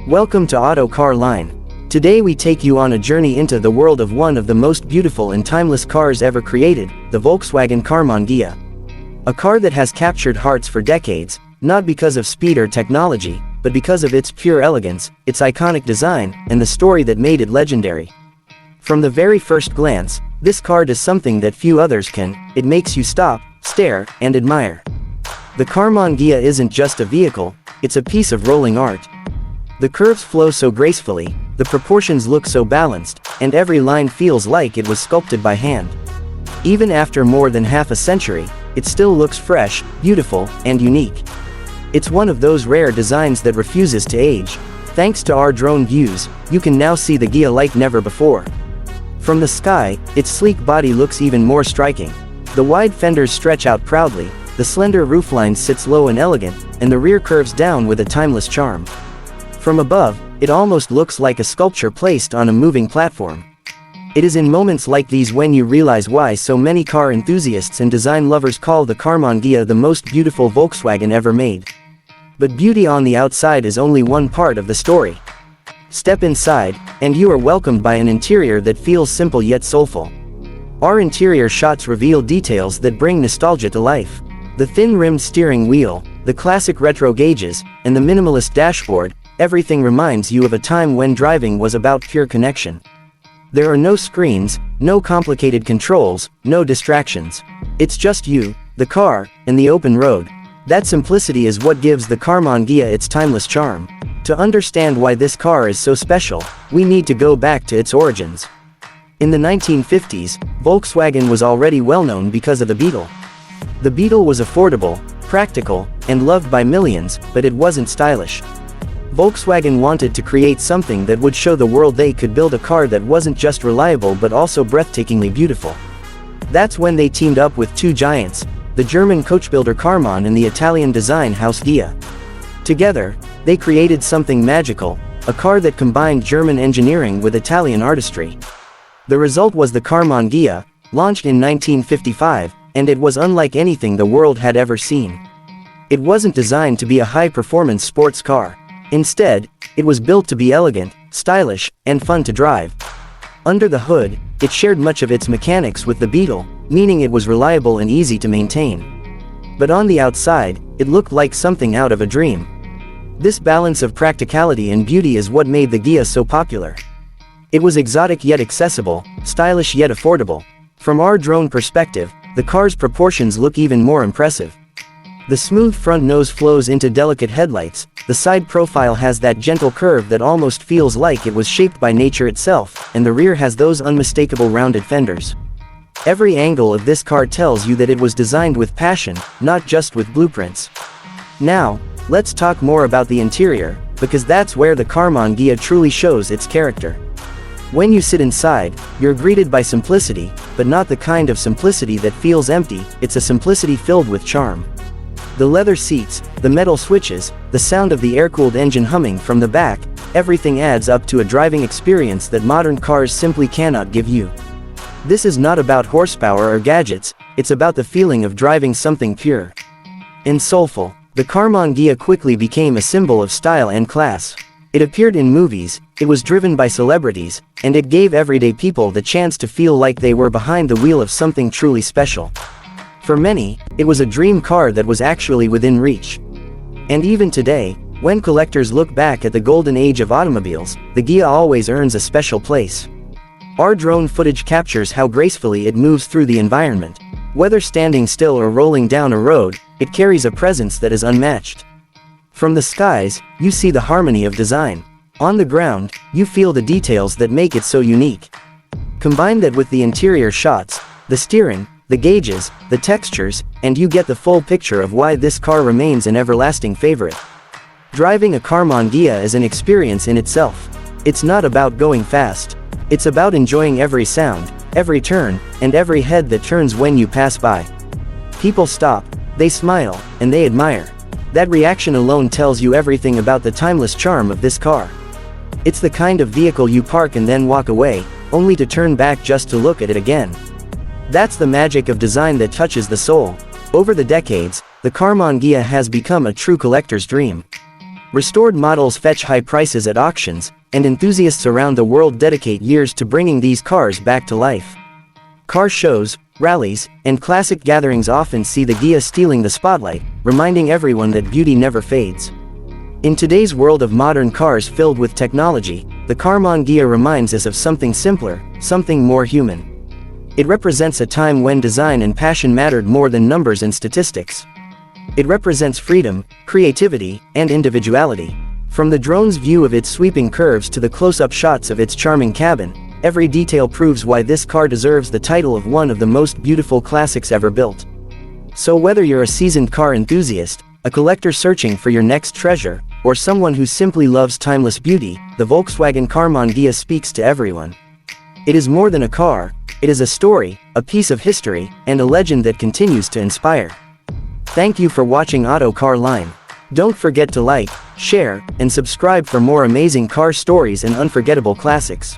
Welcome to Auto Car Line. Today we take you on a journey into the world of one of the most beautiful and timeless cars ever created, the Volkswagen Karmann Ghia. A car that has captured hearts for decades, not because of speed or technology, but because of its pure elegance, its iconic design, and the story that made it legendary. From the very first glance, this car does something that few others can. It makes you stop, stare, and admire. The Karmann Ghia isn't just a vehicle, it's a piece of rolling art. The curves flow so gracefully, the proportions look so balanced, and every line feels like it was sculpted by hand. Even after more than half a century, it still looks fresh, beautiful, and unique. It's one of those rare designs that refuses to age. Thanks to our drone views, you can now see the Ghia like never before. From the sky, its sleek body looks even more striking. The wide fenders stretch out proudly, the slender roofline sits low and elegant, and the rear curves down with a timeless charm. From above, it almost looks like a sculpture placed on a moving platform. It is in moments like these when you realize why so many car enthusiasts and design lovers call the Karmann Ghia the most beautiful Volkswagen ever made. But beauty on the outside is only one part of the story. Step inside, and you are welcomed by an interior that feels simple yet soulful. Our interior shots reveal details that bring nostalgia to life. The thin-rimmed steering wheel, the classic retro gauges, and the minimalist dashboard, everything reminds you of a time when driving was about pure connection. There are no screens, no complicated controls, no distractions. It's just you, the car, and the open road. That simplicity is what gives the Karmann Ghia its timeless charm. To understand why this car is so special, we need to go back to its origins. In the 1950s, Volkswagen was already well known because of the Beetle. The Beetle was affordable, practical, and loved by millions, but it wasn't stylish. Volkswagen wanted to create something that would show the world they could build a car that wasn't just reliable but also breathtakingly beautiful. That's when they teamed up with two giants, the German coachbuilder Karmann and the Italian design house Ghia. Together, they created something magical, a car that combined German engineering with Italian artistry. The result was the Karmann Ghia, launched in 1955, and it was unlike anything the world had ever seen. It wasn't designed to be a high-performance sports car. Instead, it was built to be elegant, stylish, and fun to drive. Under the hood, it shared much of its mechanics with the Beetle, meaning it was reliable and easy to maintain. But on the outside, it looked like something out of a dream. This balance of practicality and beauty is what made the Ghia so popular. It was exotic yet accessible, stylish yet affordable. From our drone perspective, the car's proportions look even more impressive. The smooth front nose flows into delicate headlights, the side profile has that gentle curve that almost feels like it was shaped by nature itself, and the rear has those unmistakable rounded fenders. Every angle of this car tells you that it was designed with passion, not just with blueprints. Now, let's talk more about the interior, because that's where the Karmann Ghia truly shows its character. When you sit inside, you're greeted by simplicity, but not the kind of simplicity that feels empty, it's a simplicity filled with charm. The leather seats, the metal switches, the sound of the air-cooled engine humming from the back, everything adds up to a driving experience that modern cars simply cannot give you. This is not about horsepower or gadgets, it's about the feeling of driving something pure and soulful. The Karmann Ghia quickly became a symbol of style and class. It appeared in movies, it was driven by celebrities, and it gave everyday people the chance to feel like they were behind the wheel of something truly special. For many, it was a dream car that was actually within reach. And even today, when collectors look back at the golden age of automobiles, the Ghia always earns a special place. Our drone footage captures how gracefully it moves through the environment. Whether standing still or rolling down a road, it carries a presence that is unmatched. From the skies, you see the harmony of design. On the ground, you feel the details that make it so unique. Combine that with the interior shots, the steering, the gauges, the textures, and you get the full picture of why this car remains an everlasting favorite. Driving a Karmann Ghia is an experience in itself. It's not about going fast. It's about enjoying every sound, every turn, and every head that turns when you pass by. People stop, they smile, and they admire. That reaction alone tells you everything about the timeless charm of this car. It's the kind of vehicle you park and then walk away, only to turn back just to look at it again. That's the magic of design that touches the soul. Over the decades, the Karmann Ghia has become a true collector's dream. Restored models fetch high prices at auctions, and enthusiasts around the world dedicate years to bringing these cars back to life. Car shows, rallies, and classic gatherings often see the Ghia stealing the spotlight, reminding everyone that beauty never fades. In today's world of modern cars filled with technology, the Karmann Ghia reminds us of something simpler, something more human. It represents a time when design and passion mattered more than numbers and statistics. It represents freedom, creativity, and individuality. From the drone's view of its sweeping curves to the close-up shots of its charming cabin, every detail proves why this car deserves the title of one of the most beautiful classics ever built. So whether you're a seasoned car enthusiast, a collector searching for your next treasure, or someone who simply loves timeless beauty, the Volkswagen Karmann Ghia speaks to everyone. It is more than a car, it is a story, a piece of history, and a legend that continues to inspire. Thank you for watching Auto Car Line. Don't forget to like, share, and subscribe for more amazing car stories and unforgettable classics.